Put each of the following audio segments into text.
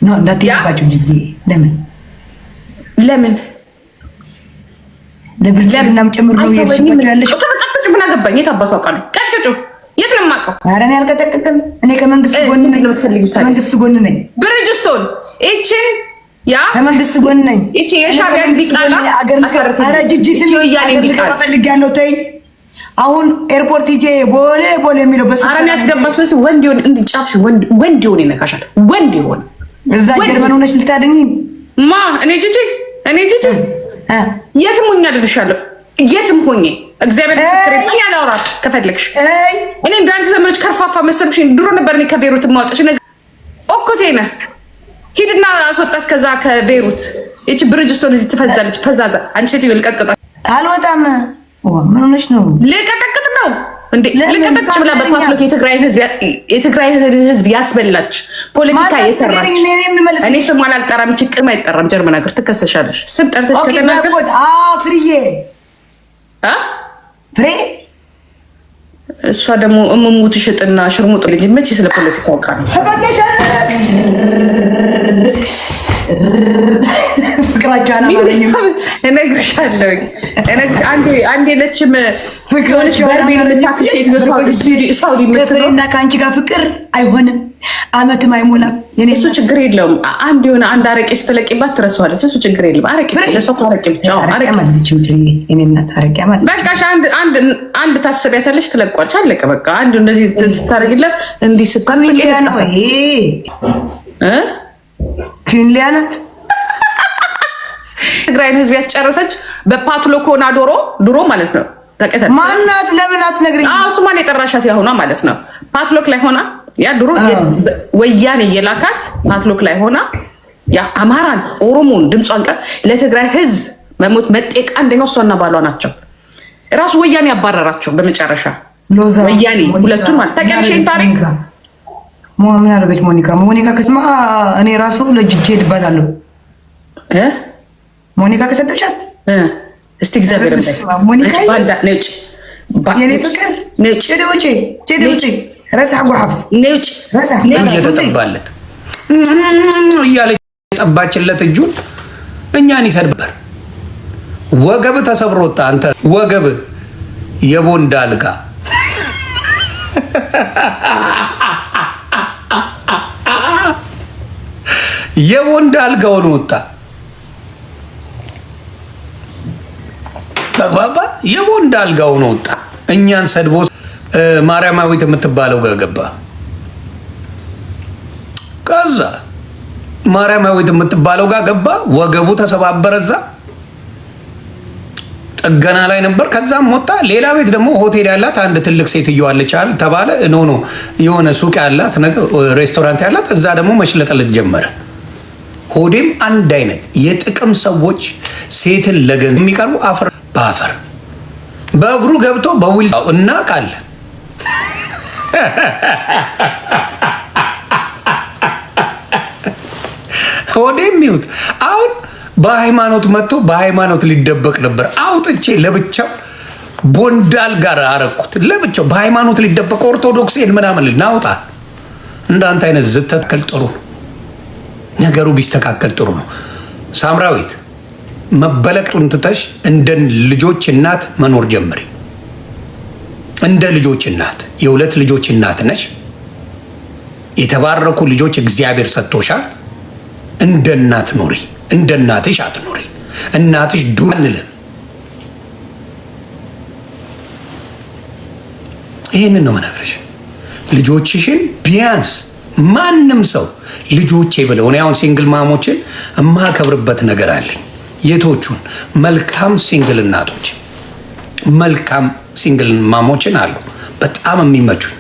ነው እንዳትይባችሁ ጂጂ ለምን ለብልጽግናም ጭምር ነው እየሄድሽባቸው ያለሽ። ቀጥቅጭ ምን አገባኝ? የት አባቱ አውቃለሁ? ቀጥቅጩ የት ነው የማውቀው? ኧረ እኔ አልቀጠቅጥም። እኔ ከመንግስት ጎን ነኝ። ከመንግስት ጎን ነኝ። ብርጅስቶን እቺን ያ ከመንግስት ጎን ነኝ። እቺ የሻቢያ ዲቃላ ኧረ ጂጂ ስሚ አገር ፈልጊያለሁ። ተይ አሁን ኤርፖርት ሂጄ ቦሌ የሚለው በስ አረን ያስገባሽ ነው። ወንድ ይሁን እንዲጫፍሽ ወንድ ይሁን ይነካሻል። ወንድ ይሁን እዛ ጀርመን ሆነሽ ልታደኝ ማ እኔ ጂጂ የትም ሆኜ አድርሻለሁ። የትም ሆኜ እግዚአብሔር ምስክሬ ነው። ያላውራ ከፈልክሽ እኔ እንዳንተ ዘመኖች ከርፋፋ መሰልሽ። ድሮ ነበር እኔ ከቤሩት ማውጣሽ። እነዚህ ኦኮቴ ነህ። ሂድና አስወጣት ከዛ ከቤሩት። እቺ ብርጅስቶን እዚህ ትፈዛለች። ፈዛዛ አንቺ ሴትዮ ልቀጥቅጣት። አልወጣም። ምን ሆነሽ ነው? ልቀጥቅጥ ነው እንዴ? ልቀጥቅጥ ብላ በፓትሎክ የትግራይ ህዝብ ያስበላች ፖለቲካ የሰራች እኔ ስም አልጠራም። እቺ ቅም አይጠራም። ጀርመን ሀገር ትከሰሻለሽ። ስም ጠርተሽ ከተናገርሽ ፍሬ እሷ ደግሞ እሙሙት ሽጥና ሽርሙጥ ልጅ መቼ ስለ ፖለቲካ አውቃ ነው ፍቅራቸው አላማረኝም። እነግርሻለሁ አንዴ ለችም ፍቅሮች በርቤን የምታክል ሴትዮ ሳውዲ ፍሬና ከአንቺ ጋር ፍቅር አይሆንም፣ አመትም አይሞላም። እሱ ችግር የለውም። አንድ የሆነ አንድ አረቄ ስትለቂባት ትረሳዋለች። እሱ ችግር የለም። አረቄ ለሷ አረቄ ብቻ በቃ አንድ ታስቢያታለች፣ ትለቋለች። አለቀ በቃ። አንድ እንደዚህ ስታደርግለት እንዲህ ስታደርግ ነው ኪንሊያናት ትግራይን ህዝብ ያስጨረሰች በፓትሎክ ሆና ድሮ ማለት ነው። ታውቂያለሽ ማናት? ለምን አትነግሪኝ? ስሟን የጠራሻት ያሁኗ ማለት ነው። ፓትሎክ ላይ ሆና ያ ድሮ ወያኔ የላካት ፓትሎክ ላይ ሆና ያ አማራን ኦሮሞን ድምጿን ለትግራይ ህዝብ መሞት መጤቅ አንደኛው እሷና ባሏ ናቸው። ራሱ ወያኔ ያባረራቸው በመጨረሻ ወያኔ ሁለቱም ማለት ታውቂያለሽ ታሪክ ምን አደረገች ሞኒካ ከተማ? እኔ ራሱ ለጅጄ ሄድባታለሁ። ሞኒካ ከሰደቻት እስቲ እግዚአብሔር ሞኒካ ነጭ የኔ ፍቅር ነጭ ጭ ረሳ ጓፍ ነጭ የተጠባለት እያለ የጠባችለት እጁን እኛን ይሰድበር። ወገብ ተሰብሮታ አንተ ወገብ የቦንዳ አልጋ የወንድ አልጋውን ወጣ። ተግባባ። የወንድ አልጋውን ወጣ። እኛን ሰድቦ ማርያማዊት የምትባለው ጋር ገባ። ከዛ ማርያማዊት የምትባለው ጋር ገባ። ወገቡ ተሰባበረ። እዛ ጥገና ላይ ነበር። ከዛም ወጣ። ሌላ ቤት ደግሞ ሆቴል ያላት አንድ ትልቅ ሴትዮ አለች ተባለ። ኖ የሆነ ሱቅ ያላት ሬስቶራንት ያላት እዛ ደግሞ መሽለጠለጥ ጀመረ። ሆዴም አንድ አይነት የጥቅም ሰዎች ሴትን ለገንዘብ የሚቀርቡ አፈር በአፈር በእግሩ ገብቶ በዊል እና ቃል ሆዴም ይሁት አሁን በሃይማኖት መጥቶ በሃይማኖት ሊደበቅ ነበር። አውጥቼ ለብቻው ቦንዳል ጋር አረኩት። ለብቻው በሃይማኖት ሊደበቅ ኦርቶዶክስን ምናምን ናውጣ። እንዳንተ አይነት ዝተከል ጥሩ ነው። ነገሩ ቢስተካከል ጥሩ ነው። ሳምራዊት መበለቅጡን ትተሽ እንደ ልጆች እናት መኖር ጀምሪ። እንደ ልጆች እናት የሁለት ልጆች እናት ነሽ። የተባረኩ ልጆች እግዚአብሔር ሰጥቶሻል። እንደ እናት ኑሪ። እንደ እናትሽ አትኑሪ። እናትሽ ዱር አንልም። ይህንን ነው መነግረሽ። ልጆችሽን ቢያንስ ማንም ሰው ልጆቼ ብለው እኔ አሁን ሲንግል ማሞችን የማከብርበት ነገር አለኝ። የቶቹን መልካም ሲንግል እናቶች መልካም ሲንግል ማሞችን አሉ በጣም የሚመቹኝ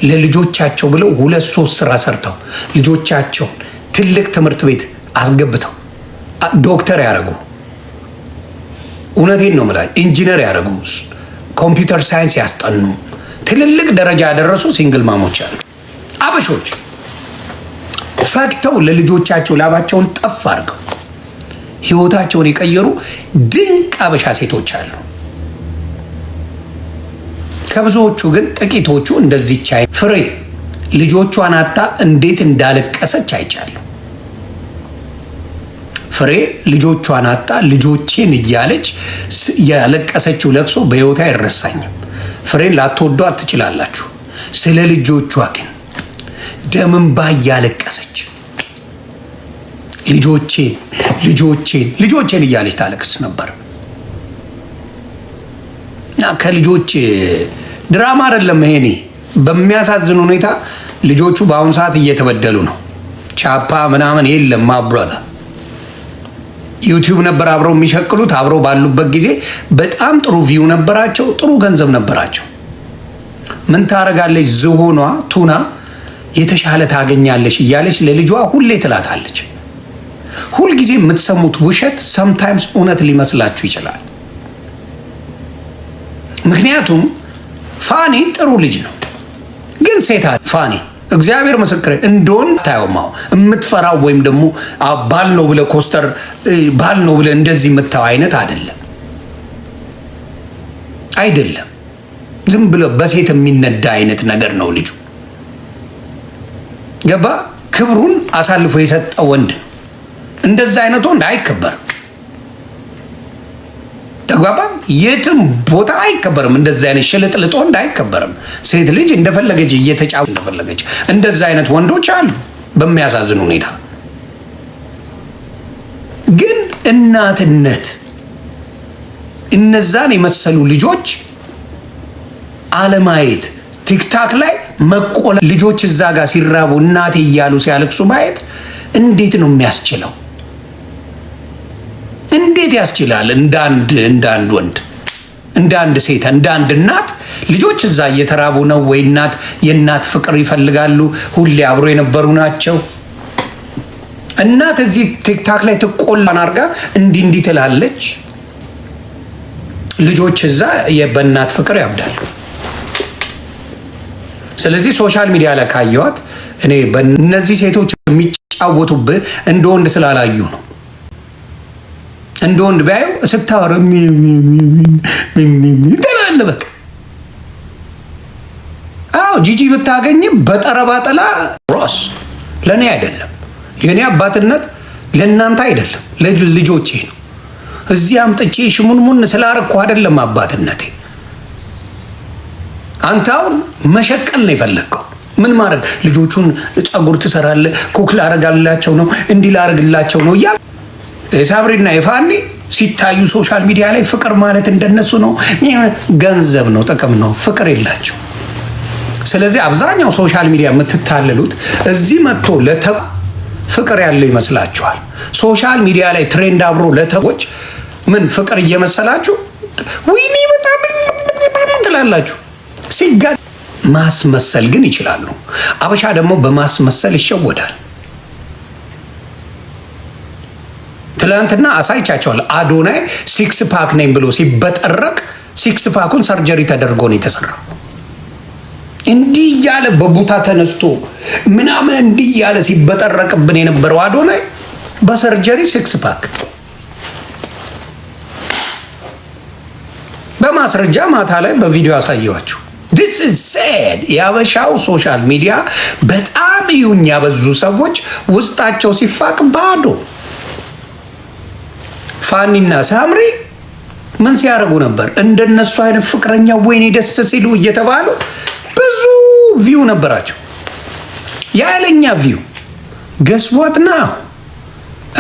ለልጆቻቸው ብለው 2-3 ስራ ሰርተው ልጆቻቸውን ትልቅ ትምህርት ቤት አስገብተው ዶክተር ያደረጉ፣ እውነቴን ነው የምላቸው፣ ኢንጂነር ያደረጉ፣ ኮምፒውተር ሳይንስ ያስጠኑ ትልልቅ ደረጃ ያደረሱ ሲንግል ማሞች አሉ። አበሾች ፈክተው ለልጆቻቸው ላባቸውን ጠፍ አድርገው ህይወታቸውን የቀየሩ ድንቅ አበሻ ሴቶች አሉ። ከብዙዎቹ ግን ጥቂቶቹ እንደዚህ ቻይ ፍሬ ልጆቿን አጣ እንዴት እንዳለቀሰች አይቻለሁ። ፍሬ ልጆቿን አጣ ልጆቼን እያለች ያለቀሰችው ለቅሶ በህይወት አይረሳኝም። ፍሬን ላትወዷት ትችላላችሁ። ስለ ልጆቿ ግን ደም እንባ እያለቀሰች ልጆቼን እያለች ታለቅስ ነበር። እና ከልጆች ድራማ አይደለም ይሄኔ። በሚያሳዝን ሁኔታ ልጆቹ በአሁኑ ሰዓት እየተበደሉ ነው። ቻፓ ምናምን የለም ማብራታ ዩቲዩብ ነበር አብረው የሚሸቅሉት። አብረው ባሉበት ጊዜ በጣም ጥሩ ቪው ነበራቸው፣ ጥሩ ገንዘብ ነበራቸው። ምን ታረጋለች ዝሆኗ ቱና የተሻለ ታገኛለች እያለች ለልጇ ሁሌ ትላታለች። ሁልጊዜ የምትሰሙት ውሸት ሰምታይምስ እውነት ሊመስላችሁ ይችላል። ምክንያቱም ፋኒ ጥሩ ልጅ ነው፣ ግን ሴታ ፋኒ እግዚአብሔር ምስክር እንደሆን ታየውማው የምትፈራው ወይም ደግሞ ባል ነው ብለህ ኮስተር ባል ነው ብለህ እንደዚህ የምታው አይነት አይደለም። ዝም ብሎ በሴት የሚነዳ አይነት ነገር ነው ልጁ። ገባ? ክብሩን አሳልፎ የሰጠ ወንድ ነው። እንደዛ አይነት ወንድ አይከበርም። ተግባባ? የትም ቦታ አይከበርም። እንደዛ አይነት ሽልጥልጥ ወንድ አይከበርም። ሴት ልጅ እንደፈለገች እየተጫወተች እንደፈለገች እንደዛ አይነት ወንዶች አሉ በሚያሳዝን ሁኔታ። ግን እናትነት እነዛን የመሰሉ ልጆች አለማየት ቲክታክ ላይ መቆላ ልጆች እዛ ጋር ሲራቡ እናቴ እያሉ ሲያለቅሱ ማየት እንዴት ነው የሚያስችለው? እንዴት ያስችላል? እንዳንድ ወንድ እንዳንድ ሴት እንዳንድ እናት ልጆች እዛ እየተራቡ ነው ወይ የእናት ፍቅር ይፈልጋሉ። ሁሌ አብሮ የነበሩ ናቸው። እናት እዚህ ቲክታክ ላይ ትቆላን አርጋ እንዲህ ትላለች። ልጆች እዛ በእናት ፍቅር ያብዳሉ። ስለዚህ ሶሻል ሚዲያ ላይ ካየዋት እኔ በእነዚህ ሴቶች የሚጫወቱብህ እንደ ወንድ ስላላዩ ነው። እንደ ወንድ ቢያዩ ስታወር ገላለ በቃ። አዎ ጂጂ ብታገኝም በጠረባ ጥላ ሮስ ለእኔ አይደለም። የእኔ አባትነት ለእናንተ አይደለም፣ ለልጆቼ ነው። እዚህ አምጥቼ ሽሙንሙን ስላረኩ አይደለም አባትነቴ። አንተ አሁን መሸቀል ነው የፈለግከው። ምን ማድረግ ልጆቹን ጸጉር ትሰራለህ፣ ኩክ ላረጋላቸው ነው እንዲህ ላረግላቸው ነው እያል ሳምሪና የፋኒ ሲታዩ ሶሻል ሚዲያ ላይ ፍቅር ማለት እንደነሱ ነው። ገንዘብ ነው፣ ጥቅም ነው፣ ፍቅር የላቸው። ስለዚህ አብዛኛው ሶሻል ሚዲያ የምትታለሉት እዚህ መጥቶ ፍቅር ያለው ይመስላችኋል። ሶሻል ሚዲያ ላይ ትሬንድ አብሮ ለተጎች ምን ፍቅር እየመሰላችሁ ወይኔ በጣም ትላላችሁ። ሲጋ ማስመሰል ግን ይችላሉ። አበሻ ደግሞ በማስመሰል ይሸወዳል። ትላንትና አሳይቻቸዋል። አዶናይ ሲክስ ፓክ ነኝ ብሎ ሲበጠረቅ ሲክስ ፓኩን ሰርጀሪ ተደርጎ ነው የተሰራው። እንዲህ እያለ በቡታ ተነስቶ ምናምን እንዲህ እያለ ሲበጠረቅብን የነበረው አዶናይ በሰርጀሪ ሲክስ ፓክ በማስረጃ ማታ ላይ በቪዲዮ አሳየዋቸው። this is sad። የአበሻው ሶሻል ሚዲያ በጣም ይሁን ያበዙ ሰዎች ውስጣቸው ሲፋቅ ባዶ። ፋኒና ሳምሪ ምን ሲያደርጉ ነበር? እንደነሱ አይነት ፍቅረኛ ወይኔ ደስ ሲሉ እየተባሉ ብዙ ቪው ነበራቸው፣ ያለኛ ቪው። ገስቦት ና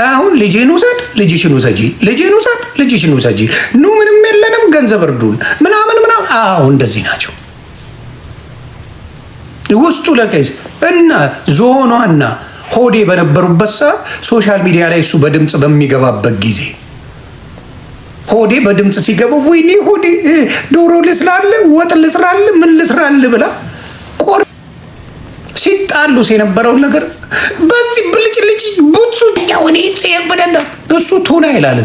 አሁን ልጄን ውሰድ፣ ልጅሽን ውሰጂ፣ ልጄን ውሰድ፣ ልጅሽን ውሰጂ፣ ኑ ምንም የለንም ገንዘብ እርዱን ምናምን። አዎ እንደዚህ ናቸው። ውስጡ ለቀይስ እና ዞኗና ሆዴ በነበሩበት ሰዓት ሶሻል ሚዲያ ላይ እሱ በድምፅ በሚገባበት ጊዜ ሆዴ በድምፅ ሲገባ ወይኔ ሆዴ ዶሮ ልስራለ፣ ወጥ ልስራለ፣ ምን ልስራለ ብላ ሲጣሉስ የነበረውን ነገር በዚህ ብልጭልጭ ቡጹ ያወኔ እሱ ቱና ይላል።